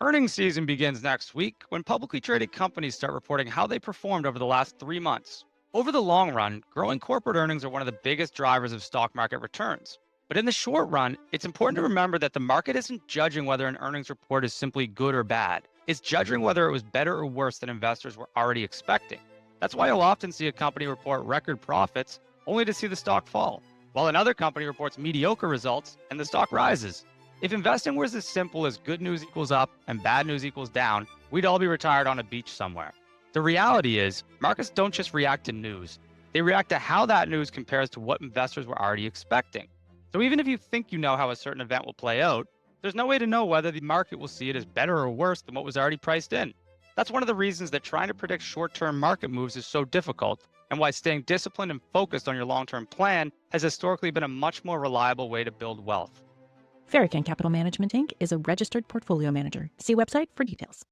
Earnings season begins next week when publicly traded companies start reporting how they performed over the last 3 months. Over the long run, growing corporate earnings are one of the biggest drivers of stock market returns. But in the short run, it's important to remember that the market isn't judging whether an earnings report is simply good or bad. It's judging whether it was better or worse than investors were already expecting. That's why you'll often see a company report record profits only to see the stock fall, while another company reports mediocre results and the stock rises. If investing was as simple as good news equals up and bad news equals down, we'd all be retired on a beach somewhere. The reality is, markets don't just react to news, they react to how that news compares to what investors were already expecting. So even if you think you know how a certain event will play out, there's no way to know whether the market will see it as better or worse than what was already priced in. That's one of the reasons that trying to predict short term market moves is so difficult, and why staying disciplined and focused on your long term plan has historically been a much more reliable way to build wealth. Farrakhan Capital Management Inc. is a registered portfolio manager. See website for details.